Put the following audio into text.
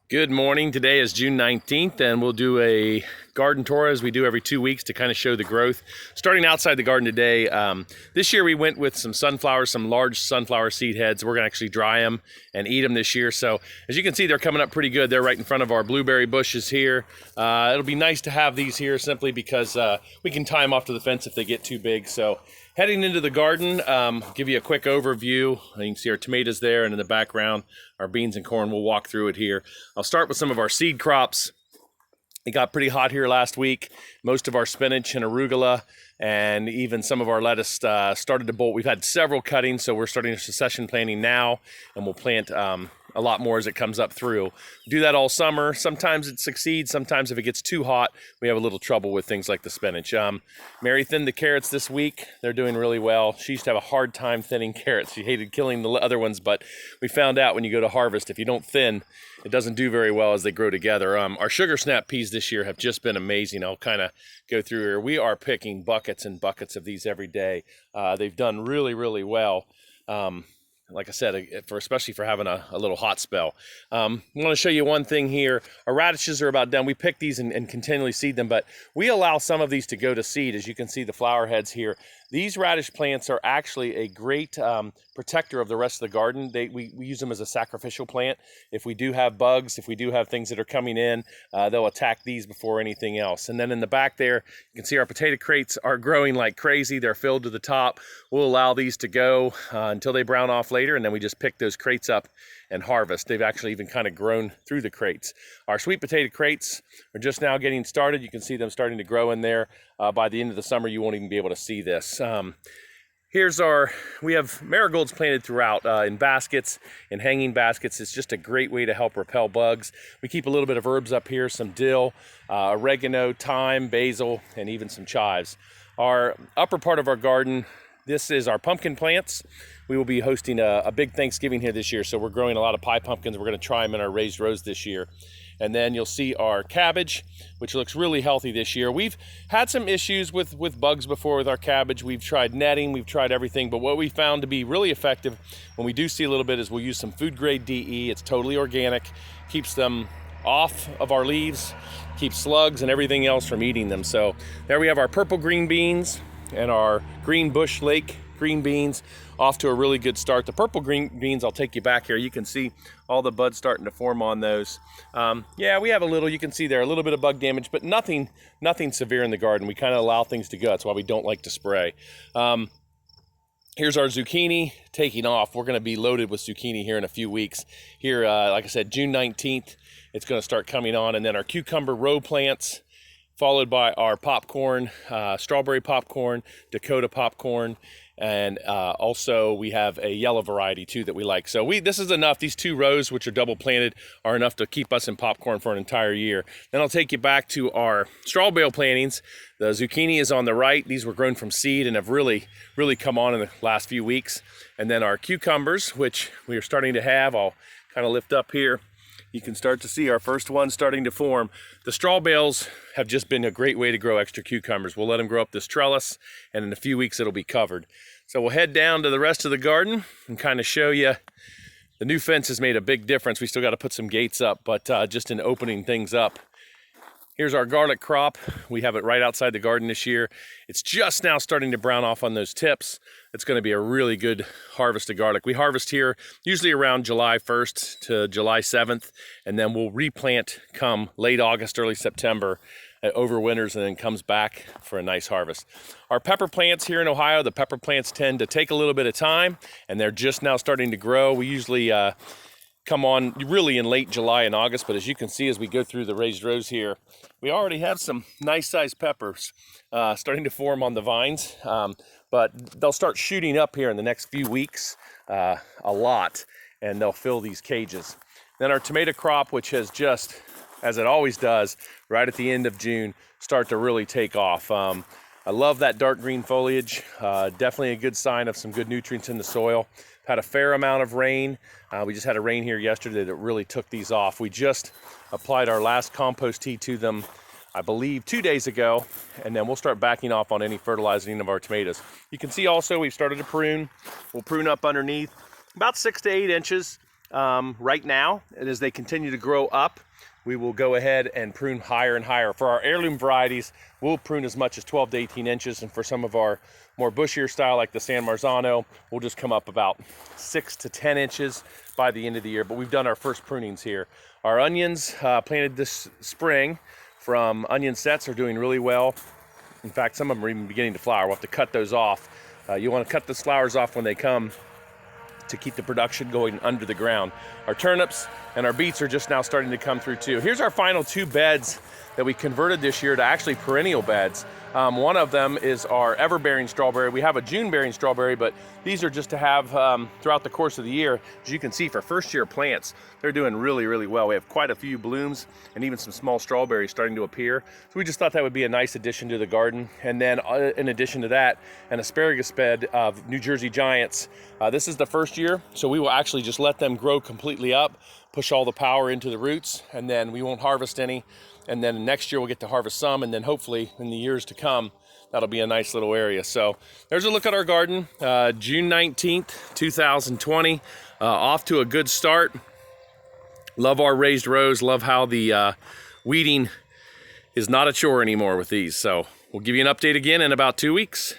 Good morning. Today is June 19th, and we'll do a garden tour as we do every 2 weeks to kind of show the growth. Starting outside the garden today, this year we went with some sunflowers, some large sunflower seed heads. We're going to actually dry them and eat them this year. So as you can see, they're coming up pretty good. They're right in front of our blueberry bushes here. It'll be nice to have these here simply because we can tie them off to the fence if they get too big. So heading into the garden, give you a quick overview. You can see our tomatoes there, and in the background, our beans and corn. We'll walk through it here. I'll start with some of our seed crops. It got pretty hot here last week. Most of our spinach and arugula and even some of our lettuce started to bolt. We've had several cuttings, so we're starting succession planting now, and we'll plant a lot more as it comes up through. Do that all summer. Sometimes it succeeds. Sometimes if it gets too hot, we have a little trouble with things like the spinach. Mary thinned the carrots this week. They're doing really well. She used to have a hard time thinning carrots. She hated killing the other ones, but we found out when you go to harvest, if you don't thin, it doesn't do very well as they grow together. Our sugar snap peas this year have just been amazing. I'll kind of go through here. We are picking buckets and buckets of these every day. They've done really, really well. Like I said, especially for having a little hot spell. I want to show you one thing here. Our radishes are about done. We pick these and continually seed them, but we allow some of these to go to seed. As you can see, the flower heads here. These radish plants are actually a great protector of the rest of the garden. We use them as a sacrificial plant. If we do have bugs, if we do have things that are coming in, they'll attack these before anything else. And then in the back there, you can see our potato crates are growing like crazy. They're filled to the top. We'll allow these to go until they brown off later, and then we just pick those crates up and harvest. They've actually even kind of grown through the crates. Our sweet potato crates are just now getting started. You can see them starting to grow in there. By the end of the summer, you won't even be able to see this. We have marigolds planted throughout in baskets, in hanging baskets. It's just a great way to help repel bugs. We keep a little bit of herbs up here, some dill, oregano, thyme, basil, and even some chives. Our upper part of our garden, this is our pumpkin plants. We will be hosting a big Thanksgiving here this year, so we're growing a lot of pie pumpkins. We're going to try them in our raised rows this year. And then you'll see our cabbage, which looks really healthy this year. We've had some issues with bugs before with our cabbage. We've tried netting, we've tried everything, but what we found to be really effective when we do see a little bit is we'll use some food grade DE. It's totally organic, keeps them off of our leaves, keeps slugs and everything else from eating them. So there we have our purple green beans and our green bush lake green beans off to a really good start. The purple green beans, I'll take you back here. You can see all the buds starting to form on those. Yeah, we have a little, you can see there, a little bit of bug damage, but nothing severe in the garden. We kind of allow things to go. That's why we don't like to spray. Here's our zucchini taking off. We're going to be loaded with zucchini here in a few weeks. Here, like I said, June 19th, it's going to start coming on. And then our cucumber row plants, followed by our popcorn, strawberry popcorn, Dakota popcorn, and also we have a yellow variety too that we like. So this is enough. These 2 rows, which are double planted, are enough to keep us in popcorn for an entire year. Then I'll take you back to our straw bale plantings. The zucchini is on the right. These were grown from seed and have really come on in the last few weeks. And then our cucumbers, which we are starting to have, I'll kind of lift up here. You can start to see our first one starting to form. The straw bales have just been a great way to grow extra cucumbers. We'll let them grow up this trellis, and in a few weeks it'll be covered. So we'll head down to the rest of the garden and kind of show you. The new fence has made a big difference. We still got to put some gates up, but just in opening things up. Here's our garlic crop. We have it right outside the garden this year. It's just now starting to brown off on those tips. It's going to be a really good harvest of garlic. We harvest here usually around July 1st to July 7th, and then we'll replant come late August, early September, overwinters, and then comes back for a nice harvest. Our pepper plants here in Ohio, the pepper plants tend to take a little bit of time, and they're just now starting to grow. We usually come on really in late July and August, but as you can see as we go through the raised rows here, we already have some nice sized peppers starting to form on the vines, but they'll start shooting up here in the next few weeks a lot, and they'll fill these cages. Then our tomato crop, which has just, as it always does, right at the end of June, start to really take off. I love that dark green foliage, definitely a good sign of some good nutrients in the soil. Had a fair amount of rain. We just had a rain here yesterday that really took these off. We just applied our last compost tea to them, I believe 2 days ago, and then we'll start backing off on any fertilizing of our tomatoes. You can see also we've started to prune. We'll prune up underneath about 6 to 8 inches. right now. And as they continue to grow up, we will go ahead and prune higher and higher. For our heirloom varieties, we'll prune as much as 12 to 18 inches. And for some of our more bushier style, like the San Marzano, we'll just come up about 6 to 10 inches by the end of the year. But we've done our first prunings here. Our onions planted this spring from onion sets are doing really well. In fact, some of them are even beginning to flower. We'll have to cut those off. You want to cut those flowers off when they come to keep the production going under the ground. Our turnips and our beets are just now starting to come through too. Here's our final 2 beds that we converted this year to actually perennial beds. One of them is our Everbearing Strawberry. We have a June-bearing strawberry, but these are just to have throughout the course of the year. As you can see, for first-year plants, they're doing really, really well. We have quite a few blooms and even some small strawberries starting to appear. So we just thought that would be a nice addition to the garden. And then in addition to that, an asparagus bed of New Jersey Giants. This is the first year, so we will actually just let them grow completely up, push all the power into the roots, and then we won't harvest any. And then next year we'll get to harvest some, and then hopefully in the years to come, that'll be a nice little area. So there's a look at our garden, June 19th, 2020, off to a good start. Love our raised rows, love how the weeding is not a chore anymore with these. So we'll give you an update again in about 2 weeks.